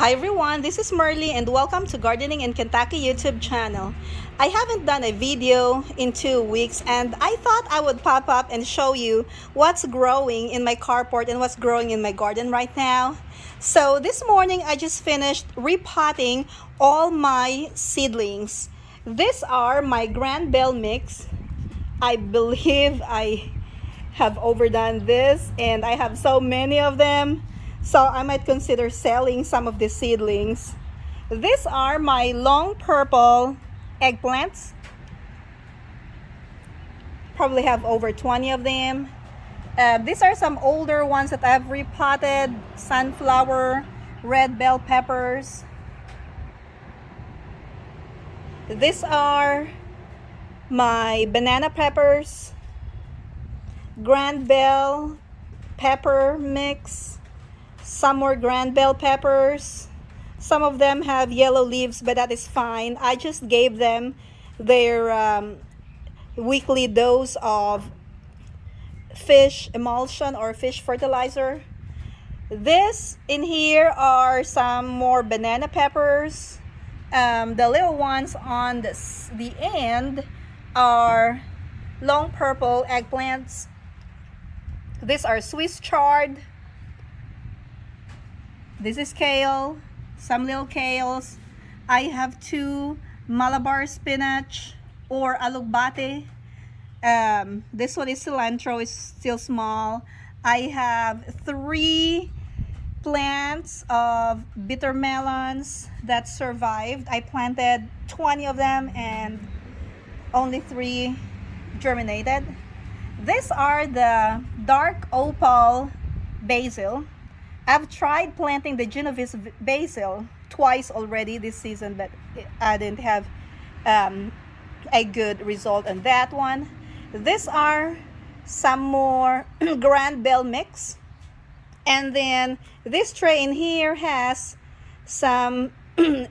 Hi everyone, this is Merly and welcome to Gardening in Kentucky YouTube channel. I haven't done a video in 2 weeks and I thought I would pop up and show you what's growing in my carport and what's growing in my garden right now. So this morning I just finished repotting all my seedlings. These are my Grand Bell mix. I believe I have overdone this and I have so many of them. So I might consider selling some of the seedlings. These are my long purple eggplants. Probably have over 20 of them. These are some older ones that I've repotted. Sunflower, red bell peppers. These are my banana peppers. Grand Bell pepper mix. Some more Grand Bell peppers. Some of them have yellow leaves, but that is fine. I just gave them their weekly dose of fish emulsion or fish fertilizer. This in here are some more banana peppers. The little ones on the end are long purple eggplants. These are Swiss chard. This is kale, some little kales. I have 2 Malabar spinach or alugbate. This one is cilantro, it's still small. I have 3 plants of bitter melons that survived. I planted 20 of them and only 3 germinated. These are the dark opal basil. I've tried planting the Genovese basil twice already this season, but I didn't have a good result on that one. These are some more Grand Bell mix. And then this tray in here has some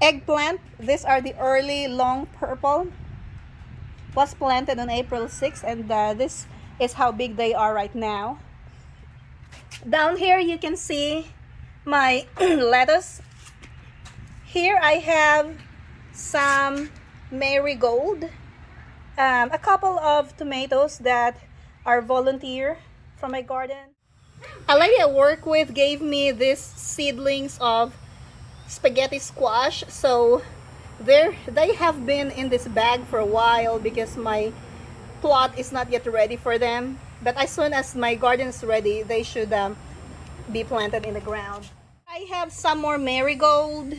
eggplant. These are the early long purple. Was planted on April 6th, and this is how big they are right now. Down here you can see my lettuce. Here I have some marigold, a couple of tomatoes that are volunteer from my garden. A lady I work with gave me these seedlings of spaghetti squash, so they have been in this bag for a while because my plot is not yet ready for them. But as soon as my garden is ready, they should be planted in the ground. I have some more marigold.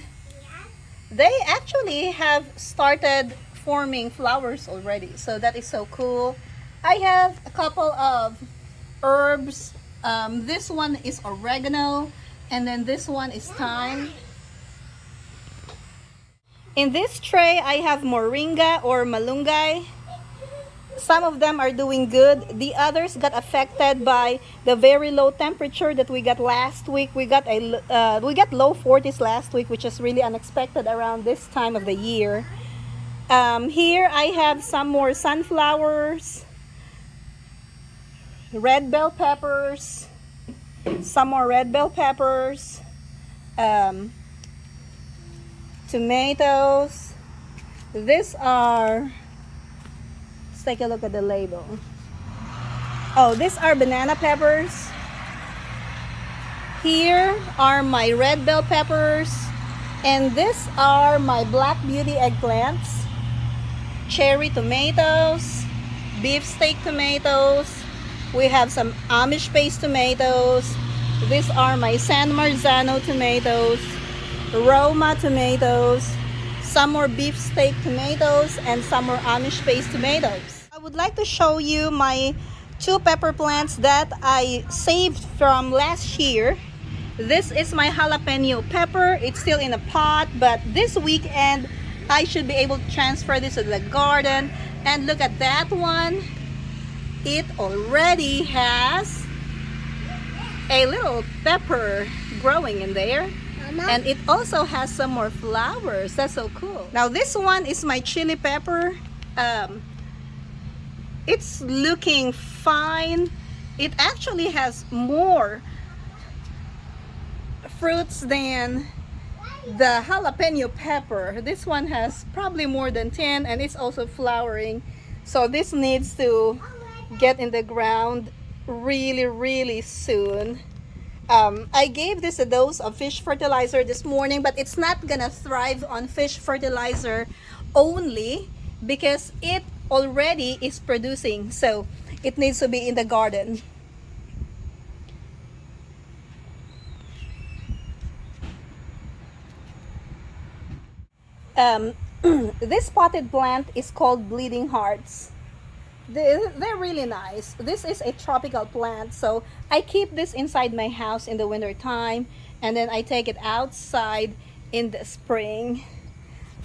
They actually have started forming flowers already, so that is so cool. I have a couple of herbs. This one is oregano, and then this one is thyme. In this tray, I have moringa or malunggay. Some of them are doing good. The others got affected by the very low temperature that we got last week. We got low 40s last week, which is really unexpected around this time of the year. Here I have some more sunflowers, red bell peppers, some more red bell peppers, tomatoes. These are, take a look at the label. Oh, these are banana peppers. Here are my red bell peppers, and these are my black beauty eggplants, cherry tomatoes, beefsteak tomatoes. We have some Amish paste tomatoes. These are my San Marzano tomatoes, Roma tomatoes, some more beefsteak tomatoes, and some more Amish paste tomatoes. I would like to show you my 2 pepper plants that I saved from last year. This is my jalapeno pepper. It's still in a pot, but this weekend I should be able to transfer this to the garden. And look at that one. It already has a little pepper growing in there. And it also has some more flowers. That's so cool. Now this one is my chili pepper. It's looking fine. It actually has more fruits than the jalapeno pepper. This one has probably more than 10 and it's also flowering. So this needs to get in the ground really soon. I gave this a dose of fish fertilizer this morning, but it's not gonna thrive on fish fertilizer only because it already is producing, so it needs to be in the garden. This potted plant is called bleeding hearts. They're really nice. This is a tropical plant, so I keep this inside my house in the winter time, and then I take it outside in the spring.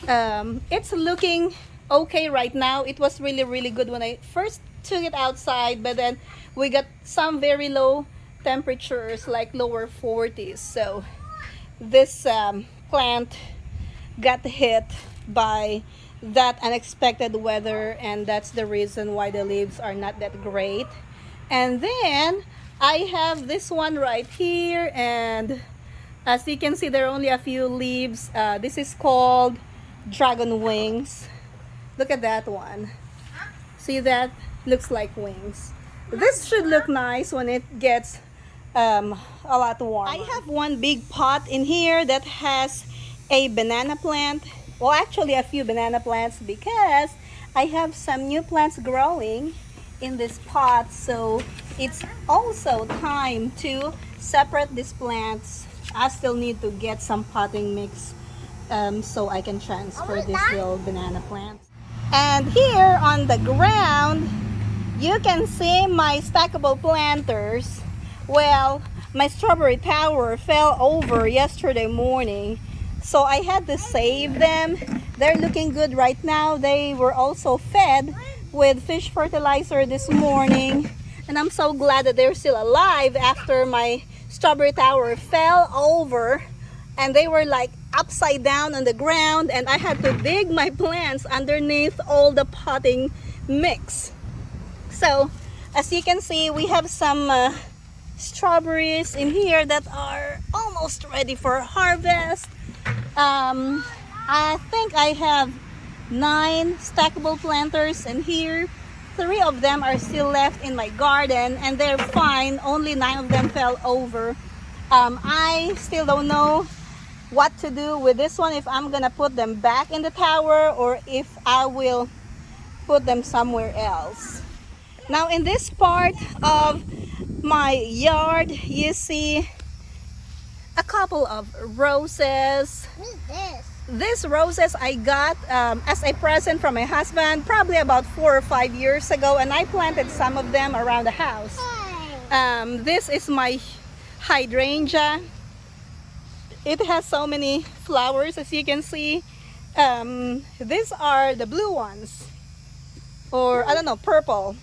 It's looking okay right now. It was really good when I first took it outside, but then we got some very low temperatures, like lower 40s, so this plant got hit by that unexpected weather, and that's the reason why the leaves are not that great. And then I have this one right here, and as you can see, there are only a few leaves. This is called dragon wings. Look at that one. See that? Looks like wings. This should look nice when it gets a lot warmer. I have one big pot in here that has a banana plant. Well, actually a few banana plants, because I have some new plants growing in this pot, so it's also time to separate these plants. I still need to get some potting mix so I can transfer these little banana plants. And here on the ground you can see my stackable planters. Well, my strawberry tower fell over yesterday morning, so I had to save them. They're looking good right now. They were also fed with fish fertilizer this morning, and I'm so glad that they're still alive after my strawberry tower fell over and they were like upside down on the ground, and I had to dig my plants underneath all the potting mix. So as you can see, we have some strawberries in here that are almost ready for harvest. I think I have 9 stackable planters in here. 3 of them are still left in my garden and they're fine. Only 9 of them fell over. I still don't know what to do with this one, if I'm gonna put them back in the tower or if I will put them somewhere else. Now in this part of my yard, you see a couple of roses. What is this? These roses I got as a present from my husband probably about 4 or 5 years ago, and I planted some of them around the house. This is my hydrangea. It has so many flowers, as you can see. These are the blue ones, or I don't know, purple.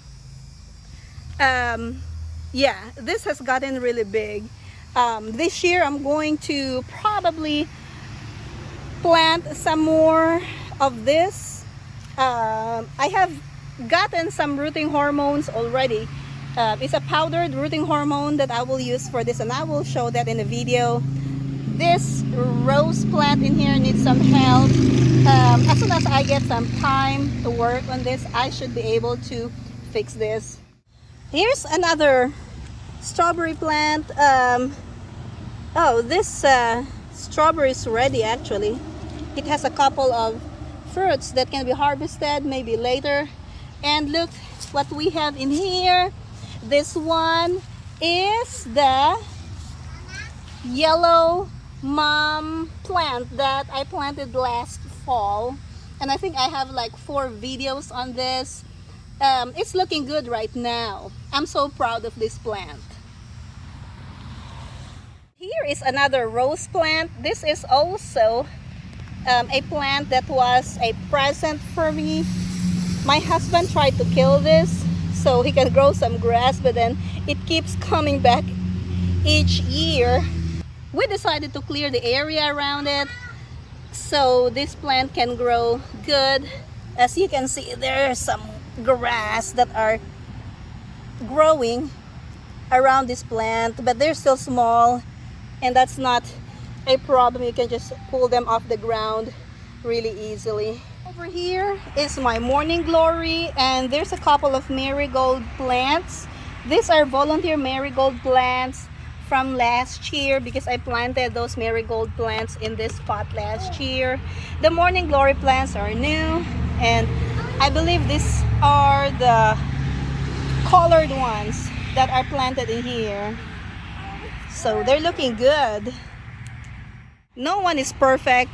Yeah, this has gotten really big. This year I'm going to probably plant some more of this. I have gotten some rooting hormones already. It's a powdered rooting hormone that I will use for this, and I will show that in a video. This rose plant in here needs some help. As soon as I get some time to work on this, I should be able to fix this. Here's another strawberry plant. Oh, this strawberry is ready actually. It has a couple of fruits that can be harvested maybe later. And look what we have in here. This one is the yellow mom plant that I planted last fall, and I think I have like 4 videos on this. It's looking good right now. I'm so proud of this plant. Here is another rose plant. This is also a plant that was a present for me. My husband tried to kill this so he can grow some grass, but then it keeps coming back each year. We decided to clear the area around it so this plant can grow good. As you can see, there are some grass that are growing around this plant, but they're still small, and that's not a problem. You can just pull them off the ground really easily. Over here is my morning glory, and there's a couple of marigold plants. These are volunteer marigold plants from last year because I planted those marigold plants in this spot last year. The morning glory plants are new, and I believe these are the colored ones that are planted in here. So they're looking good. No one is perfect.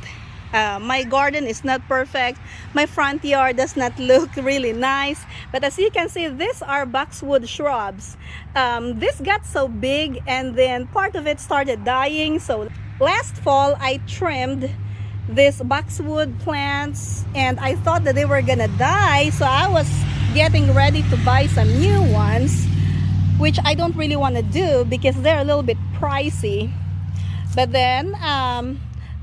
My garden is not perfect. My front yard does not look really nice. But as you can see, these are boxwood shrubs. This got so big and then part of it started dying. So last fall, I trimmed these boxwood plants and I thought that they were gonna die. So I was getting ready to buy some new ones, which I don't really want to do because they're a little bit pricey. But then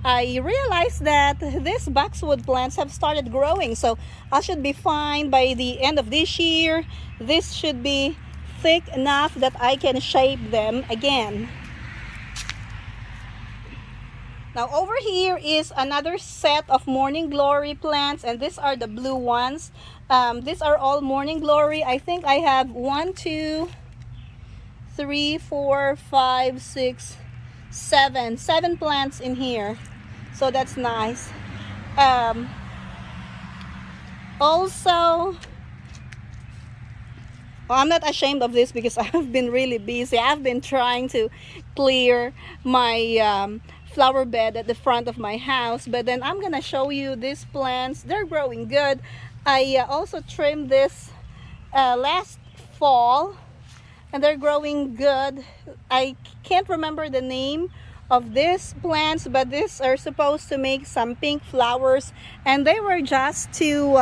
I realized that these boxwood plants have started growing, so I should be fine by the end of this year. This should be thick enough that I can shape them again. Now over here is another set of morning glory plants, and these are the blue ones. These are all morning glory. I think I have 1, 2, 3, 4, 5, 6, 7 plants in here, so that's nice. Also, I'm not ashamed of this because I've been really busy. I've been trying to clear my flower bed at the front of my house, but then I'm gonna show you these plants. They're growing good. I also trimmed this last fall, and they're growing good. I can't remember the name of these plants, but these are supposed to make some pink flowers, and they were just too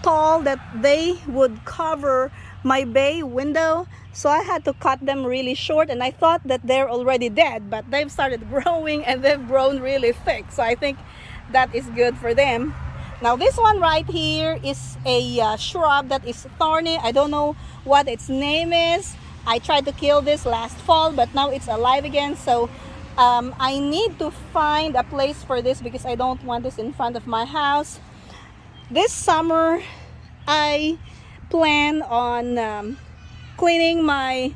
tall that they would cover my bay window, so I had to cut them really short, and I thought that they're already dead, but they've started growing and they've grown really thick, so I think that is good for them. Now this one right here is a shrub that is thorny. I don't know what its name is. I tried to kill this last fall, but now it's alive again, so I need to find a place for this because I don't want this in front of my house. This summer I plan on cleaning my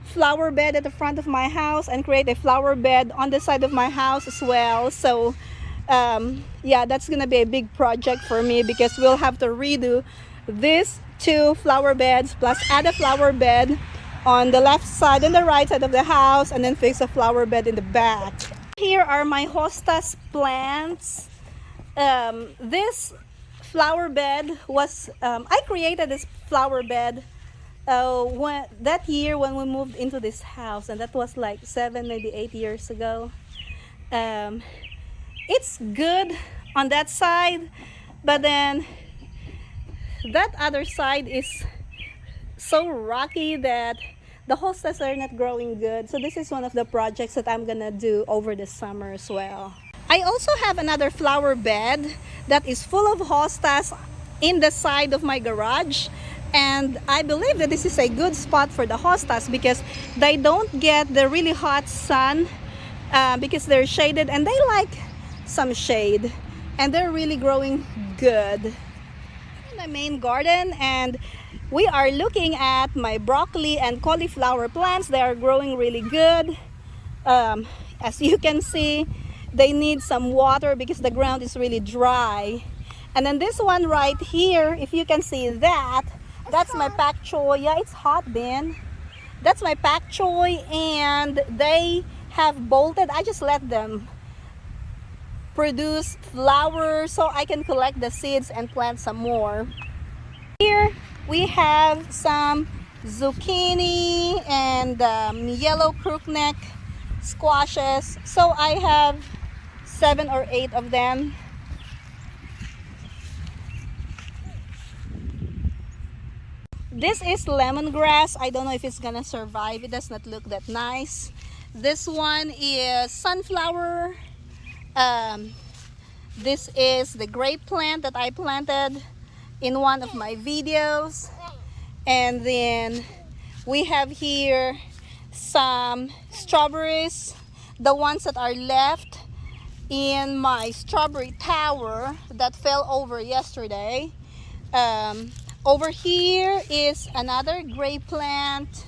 flower bed at the front of my house and create a flower bed on the side of my house as well. So yeah, that's gonna be a big project for me because we'll have to redo these 2 flower beds plus add a flower bed on the left side and the right side of the house, and then fix a flower bed in the back. Here are my hostas plants. This flower bed was I created this flower bed that year when we moved into this house, and that was like 7 maybe 8 years ago. It's good on that side, but then that other side is so rocky that the hostas are not growing good. So this is one of the projects that I'm gonna do over the summer as well. I also have another flower bed that is full of hostas in the side of my garage, and I believe that this is a good spot for the hostas because they don't get the really hot sun because they're shaded, and they like some shade, and they're really growing good. In my main garden, and we are looking at my broccoli and cauliflower plants. They are growing really good. As you can see, they need some water because the ground is really dry. And then this one right here, if you can see that, that's my pak choy. Yeah, it's hot, Ben. That's my pak choy, and they have bolted. I just let them produce flowers so I can collect the seeds and plant some more. Here we have some zucchini and yellow crookneck squashes. So I have 7 or 8 of them. This is lemongrass. I don't know if it's gonna survive. It does not look that nice. This one is sunflower. This is the grape plant that I planted in one of my videos. And then we have here some strawberries the ones that are left in my strawberry tower that fell over yesterday. Over here is another gray plant,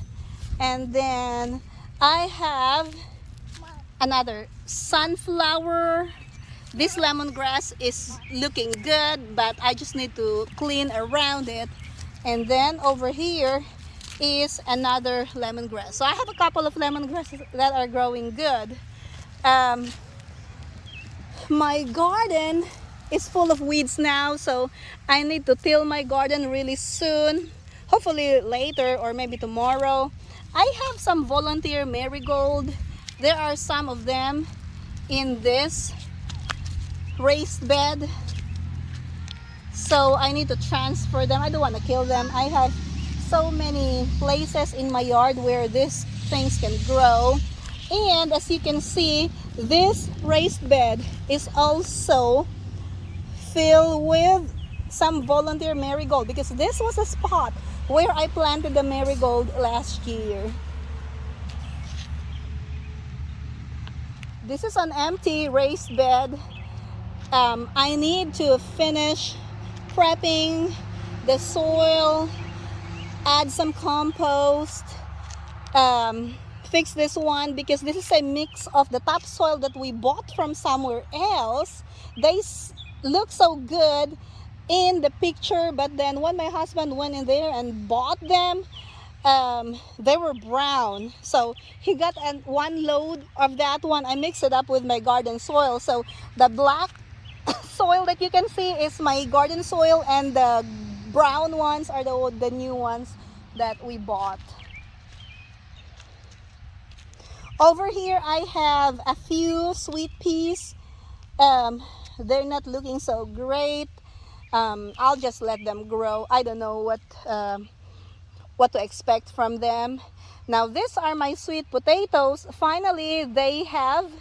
and then I have another sunflower. This lemongrass is looking good, but I just need to clean around it. And then over here is another lemongrass. So I have a couple of lemongrasses that are growing good. My garden is full of weeds now, so I need to till my garden really soon, hopefully later or maybe tomorrow. I have some volunteer marigold. There are some of them in this raised bed, so I need to transfer them. I don't want to kill them. I have so many places in my yard where these things can grow. And as you can see, this raised bed is also filled with some volunteer marigold, because this was a spot where I planted the marigold last year. This is an empty raised bed. I need to finish prepping the soil, add some compost, fix this one, because this is a mix of the topsoil that we bought from somewhere else. They look so good in the picture, but then when my husband went in there and bought them, they were brown. So he got one load of that one. I mixed it up with my garden soil, so the black soil that you can see is my garden soil, and the brown ones are the new ones that we bought. Over here I have a few sweet peas. They're not looking so great. I'll just let them grow. I don't know what to expect from them. Now these are my sweet potatoes. Finally, they have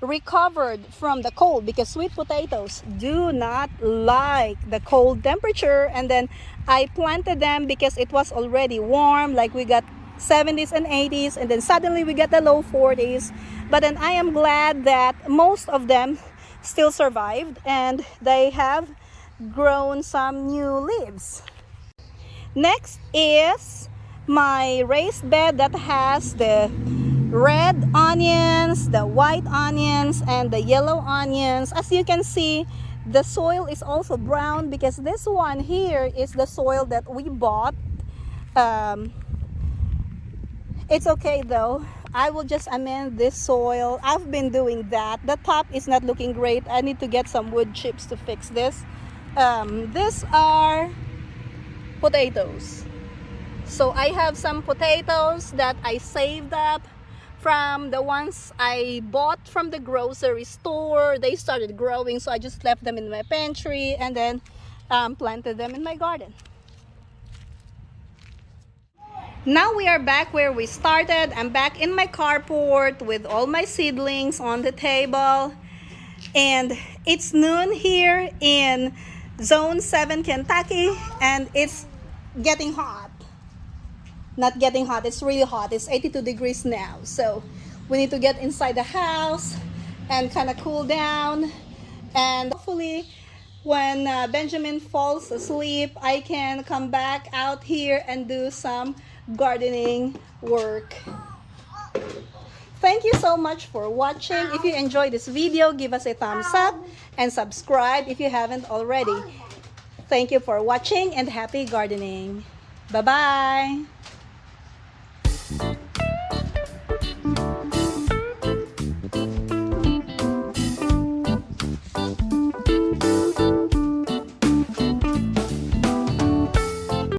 recovered from the cold, because sweet potatoes do not like the cold temperature. And then I planted them because it was already warm, like we got 70s and 80s, and then suddenly we get the low 40s. But then I am glad that most of them still survived, and they have grown some new leaves. Next is my raised bed that has the red onions, the white onions, and the yellow onions. As you can see, the soil is also brown, because this one here is the soil that we bought. It's okay though. I will just amend this soil. I've been doing that. The top is not looking great. I need to get some wood chips to fix this. These are potatoes. So I have some potatoes that I saved up from the ones I bought from the grocery store. They started growing, so I just left them in my pantry and then planted them in my garden. Now we are back where we started. I'm back in my carport with all my seedlings on the table. And it's noon here in Zone 7, Kentucky, and it's getting hot. Not getting hot, it's really hot. It's 82 degrees now. So we need to get inside the house and kind of cool down. And hopefully when Benjamin falls asleep, I can come back out here and do some gardening work. Thank you so much for watching. If you enjoyed this video, give us a thumbs up and subscribe if you haven't already. Thank you for watching and happy gardening. Bye-bye.